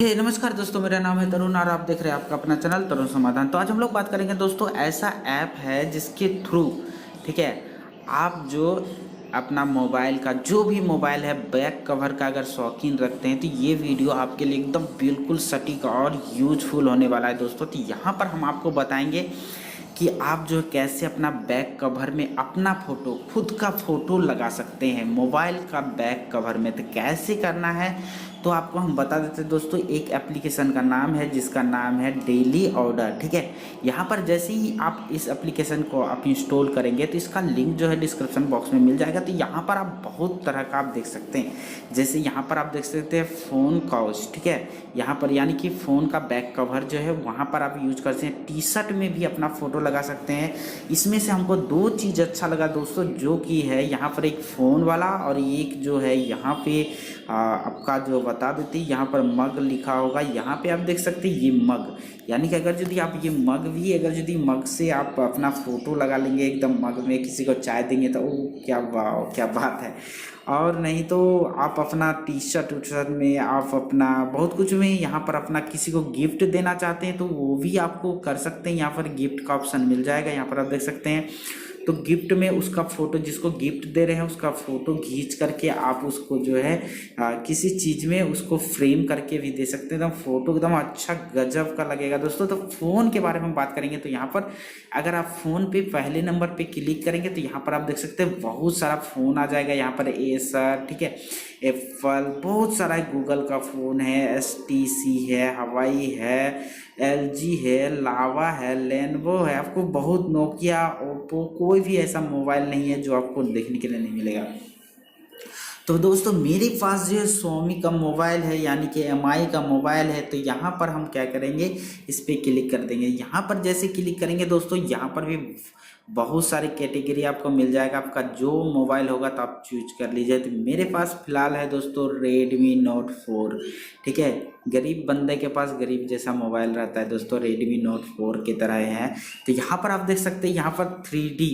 नमस्कार दोस्तों, मेरा नाम है तरुण और आप देख रहे हैं आपका अपना चैनल तरुण समाधान। तो आज हम लोग बात करेंगे दोस्तों ऐसा ऐप है जिसके थ्रू, ठीक है, आप जो अपना मोबाइल का जो भी मोबाइल है बैक कवर का अगर शौकीन रखते हैं तो ये वीडियो आपके लिए एकदम बिल्कुल सटीक और यूजफुल होने वाला है दोस्तों। तो यहाँ पर हम आपको बताएंगे कि आप जो कैसे अपना बैक कवर में अपना फ़ोटो, खुद का फ़ोटो लगा सकते हैं मोबाइल का बैक कवर में। तो कैसे करना है तो आपको हम बता देते हैं दोस्तों। एक एप्लीकेशन का नाम है जिसका नाम है डेली ऑर्डर, ठीक है। यहाँ पर जैसे ही आप इस एप्लीकेशन को आप इंस्टॉल करेंगे तो इसका लिंक जो है डिस्क्रिप्शन बॉक्स में मिल जाएगा। तो यहाँ पर आप बहुत तरह का आप देख सकते हैं, जैसे यहाँ पर आप देख सकते हैं फ़ोन काउच, ठीक है। यहाँ पर यानी कि फ़ोन का बैक कवर जो है वहाँ पर आप यूज कर सकते हैं। टी शर्ट में भी अपना फ़ोटो लगा सकते हैं। इसमें से हमको दो चीज़ अच्छा लगा दोस्तों, जो कि है यहाँ पर एक फ़ोन वाला और एक जो है यहाँ पे आपका जो बता देती है, यहाँ पर मग लिखा होगा। यहाँ पे आप देख सकते हैं ये मग, यानी कि अगर यदि आप ये मग भी अगर यदि मग से आप अपना फ़ोटो लगा लेंगे एकदम मग में, किसी को चाय देंगे तो वो क्या वाह क्या बात है। और नहीं तो आप अपना टी शर्ट में आप अपना बहुत कुछ में यहाँ पर अपना किसी को गिफ्ट देना चाहते हैं तो वो भी आपको कर सकते हैं। यहाँ पर गिफ्ट का ऑप्शन मिल जाएगा, यहाँ पर आप देख सकते हैं। तो गिफ्ट में उसका फ़ोटो, जिसको गिफ्ट दे रहे हैं उसका फ़ोटो खींच करके आप उसको जो है किसी चीज़ में उसको फ्रेम करके भी दे सकते हैं। एकदम फ़ोटो एकदम अच्छा गजब का लगेगा दोस्तों। तो फ़ोन के बारे में बात करेंगे तो यहाँ पर अगर आप फ़ोन पे पहले नंबर पे क्लिक करेंगे तो यहाँ पर आप देख सकते हैं बहुत सारा फ़ोन आ जाएगा। यहाँ पर एसर, ठीक है, एप्पल, बहुत सारा है, गूगल का फ़ोन है, एसटीसी है, हवाई है, एलजी है, लावा है, लेनोवो है। आपको बहुत नोकिया, ओप्पो, कोई भी ऐसा मोबाइल नहीं है जो आपको देखने के लिए नहीं मिलेगा। तो दोस्तों मेरे पास जो है स्वामी का मोबाइल है, यानी कि एमआई का मोबाइल है। तो यहाँ पर हम क्या करेंगे, इस पर क्लिक कर देंगे। यहाँ पर जैसे क्लिक करेंगे दोस्तों यहाँ पर भी बहुत सारी कैटेगरी आपको मिल जाएगा। आपका जो मोबाइल होगा तो आप चूज कर लीजिए। तो मेरे पास फिलहाल है दोस्तों Redmi Note 4, ठीक है। गरीब बंदे के पास गरीब जैसा मोबाइल रहता है दोस्तों, Redmi Note 4 की तरह है। तो यहाँ पर आप देख सकते हैं, यहाँ पर 3D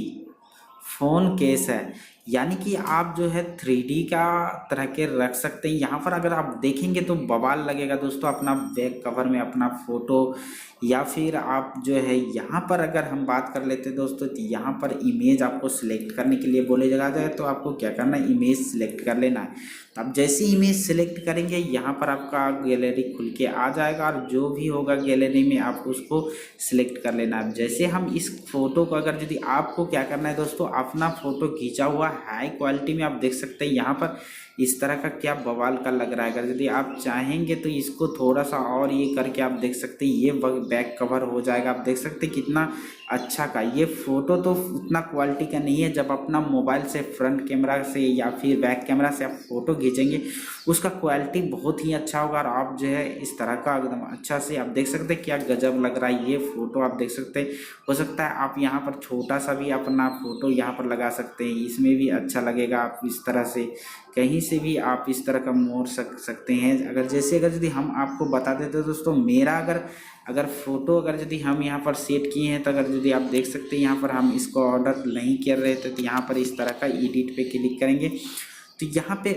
फ़ोन केस है, यानी कि आप जो है 3D का तरह के रख सकते हैं। यहाँ पर अगर आप देखेंगे तो बवाल लगेगा दोस्तों, अपना बैक कवर में अपना फ़ोटो। या फिर आप जो है यहाँ पर अगर हम बात कर लेते हैं दोस्तों तो यहाँ पर इमेज आपको सिलेक्ट करने के लिए बोले जाए तो आपको क्या करना है, इमेज सिलेक्ट कर लेना है। तो आप जैसे इमेज सिलेक्ट करेंगे यहाँ पर आपका गैलरी खुल के आ जाएगा और जो भी होगा गैलरी में आपको उसको सिलेक्ट कर लेना है। जैसे हम इस फोटो को अगर यदि आपको क्या करना है दोस्तों, अपना फ़ोटो खींचा हुआ हाई क्वालिटी में आप देख सकते हैं यहाँ पर इस तरह का क्या बवाल का लग रहा है। अगर यदि आप चाहेंगे तो इसको थोड़ा सा और ये करके आप देख सकते हैं, ये बैक कवर हो जाएगा। आप देख सकते हैं कितना अच्छा का ये फ़ोटो तो उतना क्वालिटी का नहीं है। जब अपना मोबाइल से फ्रंट कैमरा से या फिर बैक कैमरा से आप फ़ोटो खींचेंगे उसका क्वालिटी बहुत ही अच्छा होगा और आप जो है इस तरह का एकदम अच्छा से आप देख सकते हैं क्या गजब लग रहा है ये फ़ोटो। आप देख सकते हैं, हो सकता है आप यहाँ पर छोटा सा भी अपना फ़ोटो यहाँ पर लगा सकते हैं, इसमें भी अच्छा लगेगा। आप इस तरह से कहीं से भी आप इस तरह का मोड़ सकते हैं। अगर यदि हम आपको बता देते हैं दोस्तों, मेरा अगर फ़ोटो अगर यदि हम यहाँ पर सेट किए हैं तो अगर यदि आप देख सकते हैं यहाँ पर हम इसको ऑर्डर नहीं कर रहे थे तो यहाँ पर इस तरह का एडिट पे क्लिक करेंगे तो यहाँ पे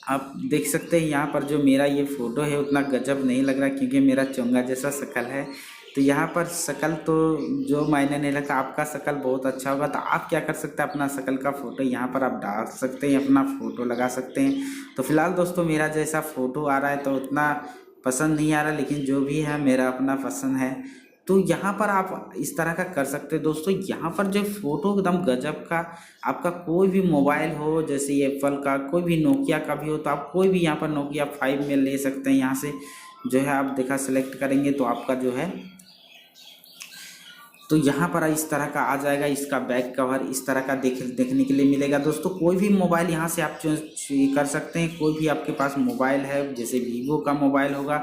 आप देख सकते हैं यहाँ पर जो मेरा ये फ़ोटो है उतना गजब नहीं लग रहा क्योंकि मेरा चोंगा जैसा शक्ल है। तो यहाँ पर शक्ल तो जो मायने नहीं लगता, आपका शक्ल बहुत अच्छा होगा तो आप क्या कर सकते हैं, अपना शक्ल का फ़ोटो यहाँ पर आप डाल सकते हैं, अपना फ़ोटो लगा सकते हैं। तो फिलहाल दोस्तों मेरा जैसा फ़ोटो आ रहा है तो उतना पसंद नहीं आ रहा, लेकिन जो भी है मेरा अपना पसंद है। तो यहाँ पर आप इस तरह का कर सकते हैं दोस्तों। यहाँ पर जो फ़ोटो एकदम गजब का, आपका कोई भी मोबाइल हो, जैसे एप्पल का कोई भी नोकिया का भी हो तो आप कोई भी यहाँ पर नोकिया 5 में ले सकते हैं। यहाँ से जो है आप देखा सिलेक्ट करेंगे तो आपका जो है तो यहाँ पर इस तरह का आ जाएगा। इसका बैक कवर इस तरह का देखने के लिए मिलेगा दोस्तों। कोई भी मोबाइल यहाँ से आप चूज कर सकते हैं। कोई भी आपके पास मोबाइल है, जैसे वीवो का मोबाइल होगा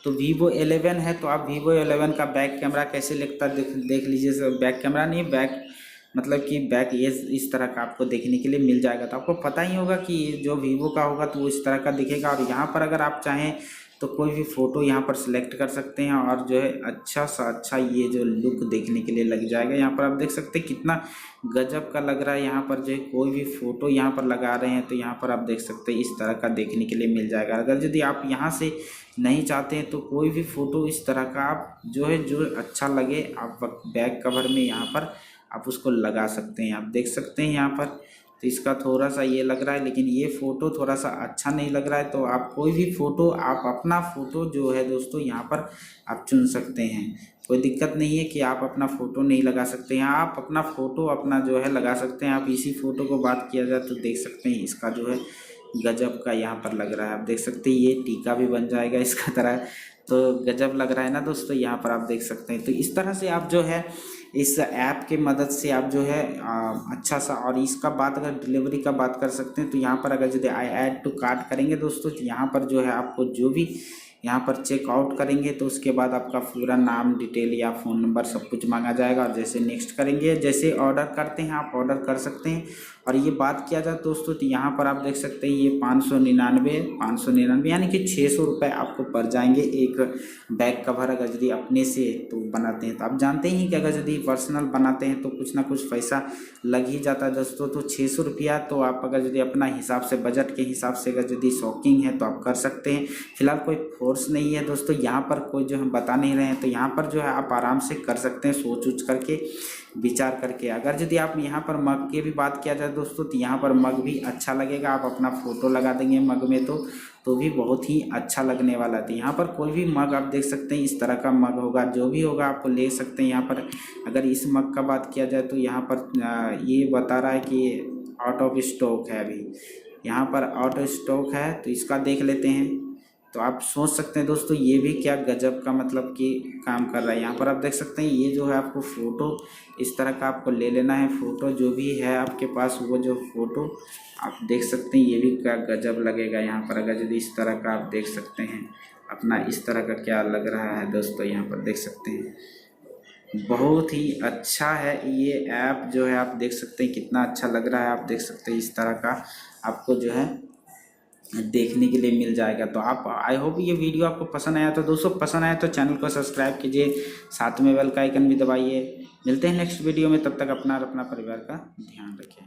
तो वीवो 11 है तो आप वीवो 11 का बैक कैमरा कैसे लगता देख लीजिए। बैक कैमरा नहीं, बैक मतलब कि बैक ये इस तरह का आपको देखने के लिए मिल जाएगा। तो आपको पता ही होगा कि जो वीवो का होगा तो वो इस तरह का दिखेगा। और यहाँ पर अगर आप चाहें तो कोई भी फ़ोटो यहाँ पर सिलेक्ट कर सकते हैं और जो है अच्छा सा अच्छा ये जो लुक देखने के लिए लग जाएगा। यहाँ पर आप देख सकते हैं कितना गजब का लग रहा है। यहाँ पर जो है कोई भी फ़ोटो यहाँ पर लगा रहे हैं तो यहाँ पर आप देख सकते हैं इस तरह का देखने के लिए मिल जाएगा। अगर यदि आप यहाँ से नहीं चाहते हैं तो कोई भी फ़ोटो इस तरह का आप जो है जो अच्छा लगे आप बैक कवर में यहाँ पर आप उसको लगा सकते हैं। आप देख सकते हैं यहाँ पर तो इसका थोड़ा सा ये लग रहा है, लेकिन ये फ़ोटो थोड़ा सा अच्छा नहीं लग रहा है। तो आप कोई भी फ़ोटो आप अपना फ़ोटो जो है दोस्तों यहाँ पर आप चुन सकते हैं। कोई दिक्कत नहीं है कि आप अपना फ़ोटो नहीं लगा सकते हैं, आप अपना फ़ोटो अपना जो है लगा सकते हैं। आप इसी फ़ोटो को बात किया जाए तो देख सकते हैं इसका जो है गजब का यहाँ पर लग रहा है। आप देख सकते हैं ये टीका भी बन जाएगा इसका तरह, तो गजब लग रहा है ना दोस्तों। यहाँ पर आप देख सकते हैं तो इस तरह से आप जो है इस ऐप के मदद से आप जो है अच्छा सा। और इसका बात अगर डिलीवरी का बात कर सकते हैं तो यहाँ पर अगर यदि आई ऐड टू कार्ट करेंगे दोस्तों तो यहाँ पर जो है आपको जो भी यहाँ पर चेकआउट करेंगे तो उसके बाद आपका पूरा नाम डिटेल या फ़ोन नंबर सब कुछ मांगा जाएगा। और जैसे नेक्स्ट करेंगे, जैसे ऑर्डर करते हैं आप ऑर्डर कर सकते हैं। और ये बात किया जाए दोस्तों तो यहाँ पर आप देख सकते हैं ये 599 यानी कि 600 रुपये आपको पड़ जाएंगे एक बैक कवर अगर यदि अपने से तो बनाते हैं। तो आप जानते ही कि अगर यदि पर्सनल बनाते हैं तो कुछ ना कुछ पैसा लग ही जाता है दोस्तों। तो 600 रुपया तो आप अगर यदि अपना हिसाब से बजट के हिसाब से अगर यदि शॉकिंग है तो आप कर सकते हैं। फिलहाल कोई फोर्स नहीं है दोस्तों, यहाँ पर कोई जो हम बता नहीं रहे हैं तो यहाँ पर जो है आप आराम से कर सकते हैं सोच उच करके विचार करके। अगर यदि आप यहाँ पर मग की भी बात किया जाए दोस्तों तो यहाँ पर मग भी अच्छा लगेगा। आप अपना फ़ोटो लगा देंगे मग में तो भी बहुत ही अच्छा लगने वाला था। यहाँ पर कोई भी मग आप देख सकते हैं इस तरह का मग होगा, जो भी होगा आपको ले सकते हैं। यहाँ पर अगर इस मग का बात किया जाए तो यहाँ पर ये बता रहा है कि आउट ऑफ स्टॉक है अभी, यहाँ पर आउट ऑफ स्टॉक है तो इसका देख लेते हैं। तो आप सोच सकते हैं दोस्तों ये भी क्या गजब का मतलब कि काम कर रहा है। यहाँ पर आप देख सकते हैं ये जो है आपको फ़ोटो इस तरह का आपको ले लेना है। फ़ोटो जो भी है आपके पास वो जो फ़ोटो आप देख सकते हैं ये भी क्या गजब लगेगा। यहाँ पर अगर यदि इस तरह का आप देख सकते हैं अपना इस तरह का क्या लग रहा है दोस्तों, यहाँ पर देख सकते हैं बहुत ही अच्छा है ये ऐप जो है। आप देख सकते हैं कितना अच्छा लग रहा है। आप देख सकते हैं इस तरह का आपको जो है देखने के लिए मिल जाएगा। तो आप आई होप ये वीडियो आपको पसंद आया। तो दोस्तों पसंद आया तो चैनल को सब्सक्राइब कीजिए, साथ में बेल का आइकन भी दबाइए। मिलते हैं नेक्स्ट वीडियो में, तब तक अपना और अपना परिवार का ध्यान रखें।